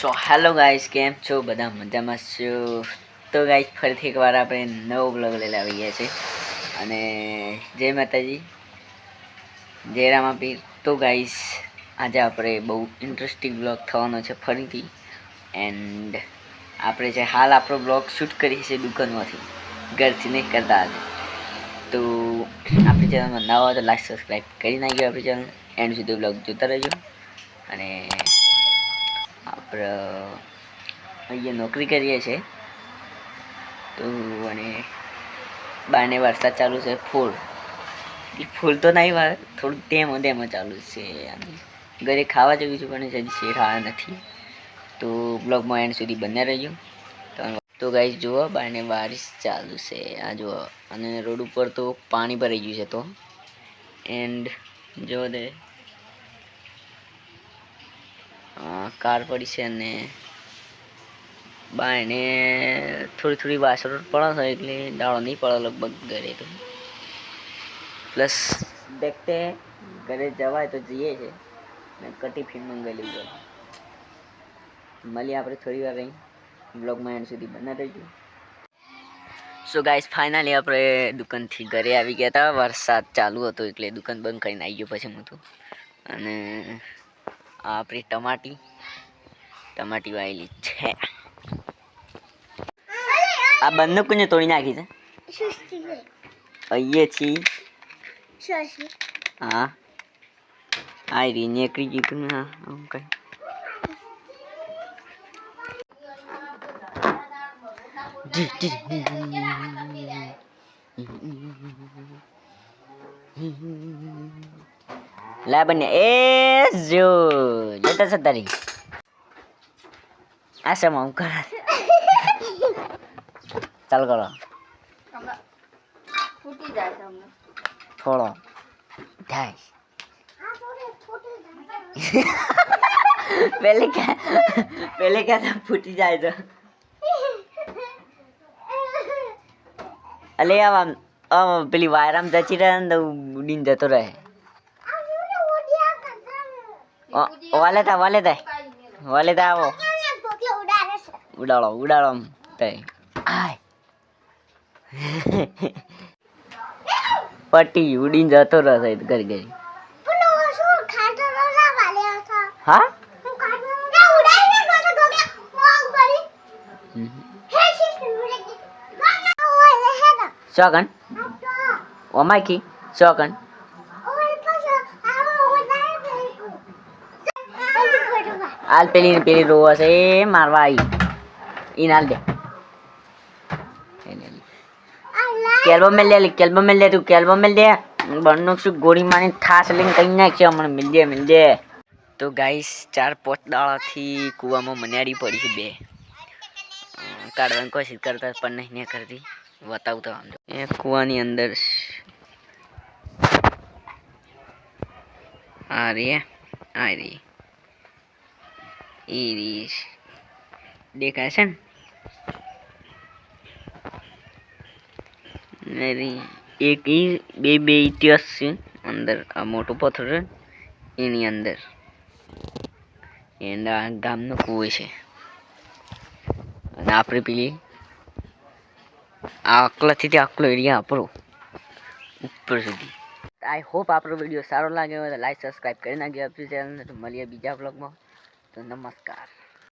So hello guys, કેમ છો? બધા મજામાં છો? તો ગાઈસ ફરીથી એકવાર આપણે નવો બ્લોગ લઈને આવી ગયા છે અને જય માતાજી, જય રામાપીર. તો ગાઈસ આજે આપણે બહુ ઇન્ટરેસ્ટિંગ બ્લોગ થવાનો છે ફરીથી. એન્ડ આપણે જે હાલ આપણો બ્લોગ શૂટ કરીએ છીએ દુકાનમાંથી, ઘરથી નહીં કરતા આજે. તો આપણી ચેનલમાં નવા હોય તો લાઈક સબસ્ક્રાઈબ કરી નાખજો આપણી ચેનલ. એન્ડ સુધી બ્લોગ જોતા રહેજો. અને આપણે અહીંયા નોકરી કરીએ છીએ તો અને બાને વરસાદ ચાલુ છે ફૂલ ફૂલ તો નહીં વાર થોડુંક તેમાં ચાલુ છે. ઘરે ખાવા જવું છું પણ હજી શેઠ આવ્યા નથી. તો બ્લોગમાં એન્ડ સુધી બન્યા રહેજો. તો ગાઈસ જુઓ, બાને બારિશ ચાલુ છે આ જુઓ. અને રોડ ઉપર તો પાણી ભરાઈ ગયું છે. તો એન્ડ જો દે કાર પડી છે અને બાને થોડી વાસળ પડે છે એટલે દાળો નહીં પડે લગભગ ઘરે. તો પ્લસ દેખતે ઘરે જવાય તો જઈએ છે ને કટી ફીણ મંગાવી લીધું. મળીએ આપણે થોડી વાર રહી. બ્લોગમાં એન્ડ સુધી બના રહેજો. સો ગાઈસ ફાઇનલી આપણે દુકાનથી ઘરે આવી ગયા હતા. વરસાદ ચાલુ હતો એટલે દુકાન બંધ કરીને આવી ગયો પછી હું તો. અને આપણી ટમાટી વાયેલી છે. આ બંને કોને તોડી નાખી છે? અહીંયા છી. હા આ રી નીકળી ગયું ને. હા કઈ લા બને એ જો લેતા છે તારી આ સમા હું કરા. ચાલ કરો ફૂટી જાય તમને થોડો થાય. પહેલે ક્યાં ફૂટી જાય તો અલે આમ પેલી વાયરામ જચી રહે ને ઉડીને જતો રહે. વાલે તા આવો ઉડાડો પટ્ટી ઉડીને જતો રહે ઘર. હા શોકન ઓમાકી શોકન હાલ પેલી રોવા છે એ મારવા આવી ઈ નાલ દે. કેલ્બો મેલ લે તું કેલ્બો મેલ દે. બનનો શું ગોળી મારી ઠાસ લઈને કઈ નાખ્યો હમણાં મિલ દે. તો ગાઈસ 4-5 દાડાથી કૂવામાં મનાડી પડી છે. બે કાઢવાની કોશિશ કરતા પણ નહીં કરતી. બતાવતો એ કૂવાની અંદર આ રી દેખાય છે ને. એક બે ઇતિહાસ છે અંદર. આ મોટો પથ્થર એની અંદર એના ગામનો કૂવો છે. અને આપણે પેલી આકલાથી તે આકલો એરિયા આપણો ઉપર સુધી. આઈ હોપ આપણો વિડીયો સારો લાગ્યો હોય તો લાઈક સબસ્ક્રાઈબ કરી નાખજો આપણી ચેનલને. તો મળીએ બીજા બ્લોગમાં. તો નમસ્કાર.